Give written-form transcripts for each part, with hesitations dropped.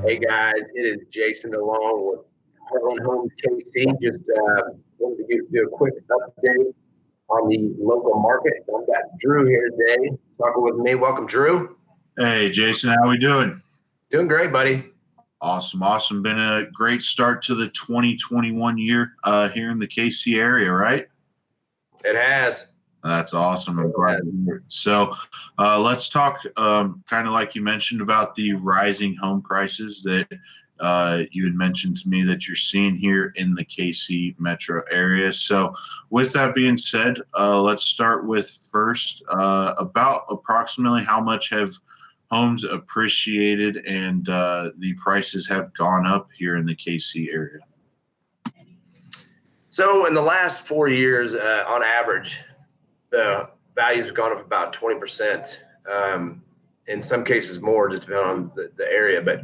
Hey guys, it is Jason DeLong with Heartland Homes KC. Just wanted to do a quick update on the local market. I've got Drew here today talking with me. Welcome, Drew. Hey, Jason, how we doing? Doing great, buddy. Awesome. Been a great start to the 2021 year here in the KC area, right? It has. That's awesome. I'm glad to hear it. So let's talk kind of like you mentioned about the rising home prices that you had mentioned to me that you're seeing here in the KC metro area. So with that being said, let's start with first about approximately how much have homes appreciated and the prices have gone up here in the KC area. So in the last 4 years, on average, the values have gone up about 20%. In some cases more, just depending on the area, but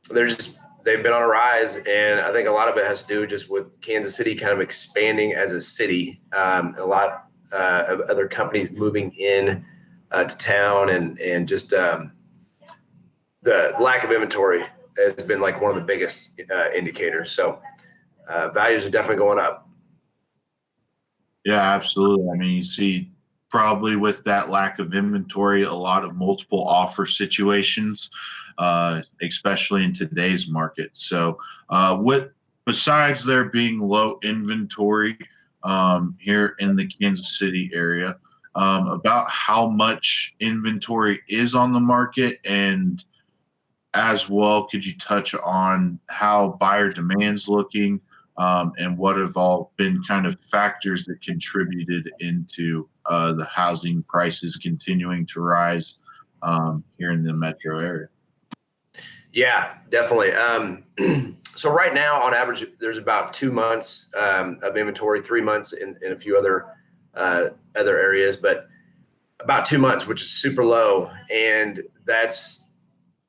they've been on a rise, and I think a lot of it has to do just with Kansas City kind of expanding as a city. A lot of other companies moving in to town, and just the lack of inventory has been like one of the biggest indicators. So values are definitely going up. Yeah, absolutely. I mean, you see probably with that lack of inventory, a lot of multiple offer situations, especially in today's market. So besides there being low inventory here in the Kansas City area, about how much inventory is on the market, and as well, could you touch on how buyer demand's looking? And what have all been kind of factors that contributed into the housing prices continuing to rise here in the metro area? Yeah, definitely. So right now, on average, there's about 2 months of inventory, 3 months in a few other areas, but about 2 months, which is super low. And that's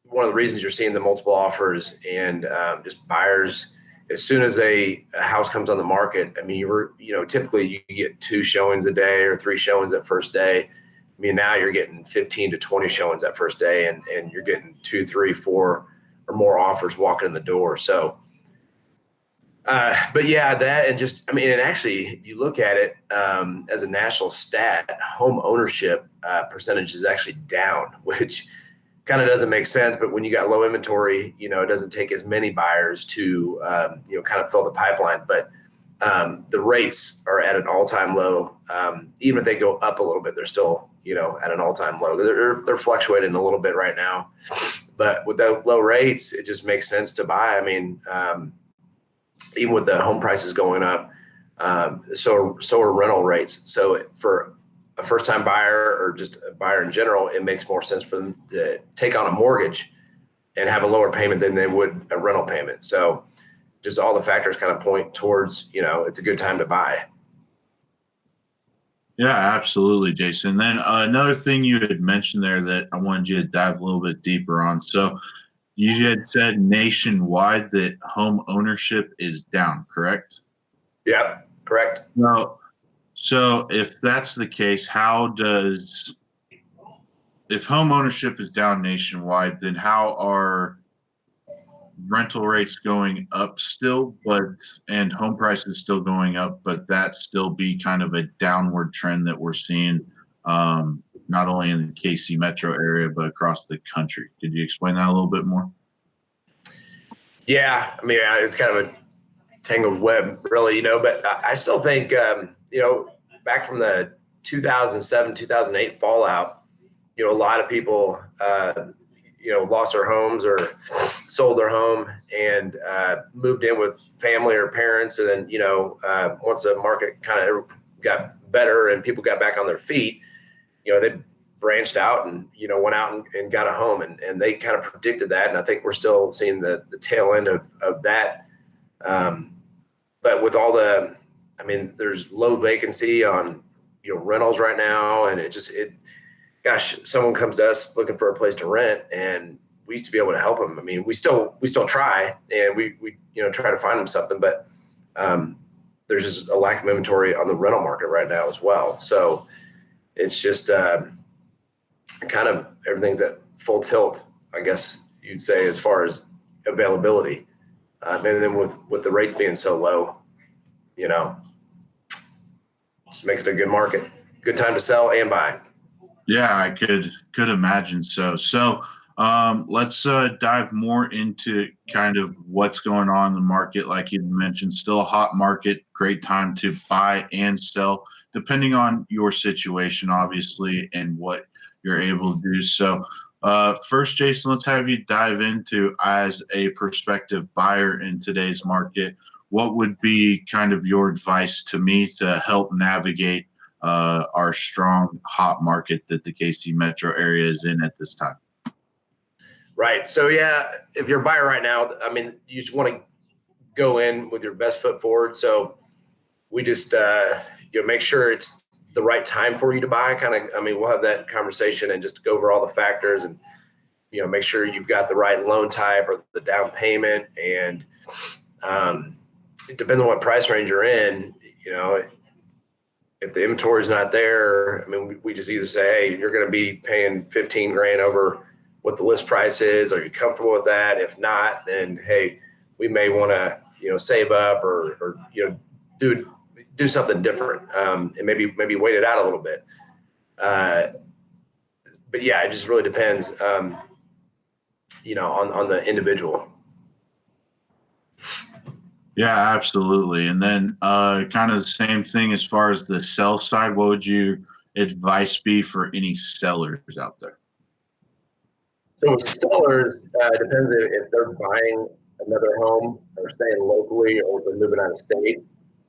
one of the reasons you're seeing the multiple offers and just buyers. As soon as a house comes on the market, I mean, typically you get 2 showings a day or 3 showings that first day. I mean, now you're getting 15 to 20 showings that first day, and you're getting 2, 3, 4 or more offers walking in the door. So, but yeah, that, and just, I mean, and actually, if you look at it as a national stat, home ownership percentage is actually down, which kind of doesn't make sense. But when you got low inventory, it doesn't take as many buyers to, kind of fill the pipeline. But the rates are at an all-time low. Even if they go up a little bit, they're still, at an all-time low. They're fluctuating a little bit right now. But with the low rates, it just makes sense to buy. I mean, even with the home prices going up, so are rental rates. So for a first-time buyer or just a buyer in general, it makes more sense for them to take on a mortgage and have a lower payment than they would a rental payment. So just all the factors kind of point towards, it's a good time to buy. Yeah, absolutely, Jason. Then another thing you had mentioned there that I wanted you to dive a little bit deeper on. So you had said nationwide that home ownership is down, correct? Yep, correct. No. So if that's the case, if home ownership is down nationwide, then how are rental rates going up still, and home prices still going up, but that still be kind of a downward trend that we're seeing not only in the KC metro area, but across the country? Could you explain that a little bit more? Yeah, I mean, it's kind of a tangled web, really, but I still think, back from the 2007, 2008 fallout, a lot of people, lost their homes or sold their home and moved in with family or parents. And then, once the market kind of got better and people got back on their feet, they branched out and, went out and got a home, and they kind of predicted that. And I think we're still seeing the tail end of that. But with all there's low vacancy on, rentals right now. And gosh, someone comes to us looking for a place to rent, and we used to be able to help them. I mean, we still try, and we try to find them something, but there's just a lack of inventory on the rental market right now as well. So it's just kind of everything's at full tilt, I guess you'd say, as far as availability. And then with the rates being so low, just makes it a good market, good time to sell and buy. Yeah, I could imagine so. So let's dive more into kind of what's going on in the market. Like you mentioned, still a hot market, great time to buy and sell, depending on your situation, obviously, and what you're able to do. So first, Jason, let's have you dive into, as a prospective buyer in today's market, what would be kind of your advice to me to help navigate our strong, hot market that the KC metro area is in at this time? Right. So, yeah, if you're a buyer right now, I mean, you just want to go in with your best foot forward. So we just, make sure it's the right time for you to buy. We'll have that conversation and just go over all the factors and, make sure you've got the right loan type or the down payment. And it depends on what price range you're in. If the inventory is not there, we just either say, hey, you're going to be paying 15 grand over what the list price is. Are you comfortable with that? If not, then, hey, we may want to, save up or do something different. And maybe wait it out a little bit. But yeah, it just really depends, on the individual. Yeah, absolutely. And then kind of the same thing as far as the sell side. What would your advice be for any sellers out there? So with sellers, depends if they're buying another home or staying locally or if they're moving out of state.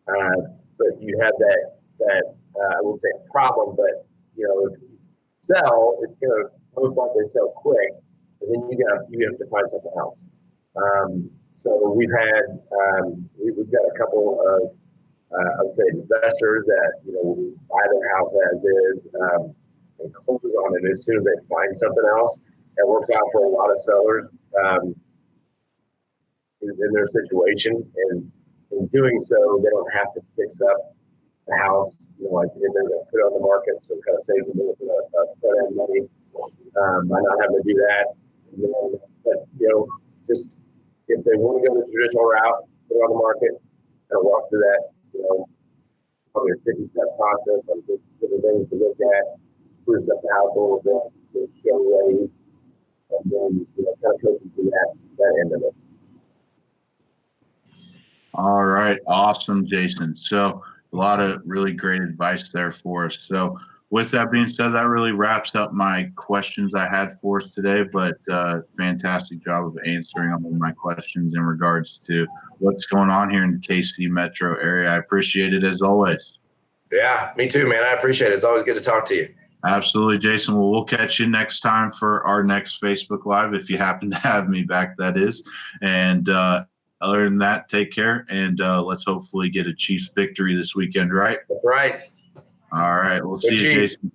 But you have that I wouldn't say a problem, but if you sell, it's going to most likely sell quick, and then you have to find something else. So we've got a couple of I would say investors that buy their house as is and close on it as soon as they find something else. That works out for a lot of sellers in their situation, and in doing so, they don't have to fix up the house, like if they're going to put it on the market, so kind of save them a front end money by not having to do that. But just if they want to go the traditional route, put it on the market, kind of walk through that, probably a 50-step process of different things to look at, spruce up the house a little bit, show ready, and then kind of coach you through that end of it. All right. Awesome, Jason. So a lot of really great advice there for us. So with that being said, that really wraps up my questions I had for us today, but fantastic job of answering all of my questions in regards to what's going on here in the KC metro area. I appreciate it as always. Yeah, me too, man. I appreciate it. It's always good to talk to you. Absolutely, Jason. Well, we'll catch you next time for our next Facebook Live, if you happen to have me back, that is. And other than that, take care, and let's hopefully get a Chiefs victory this weekend, right? That's right. All right. We'll see you, Jason.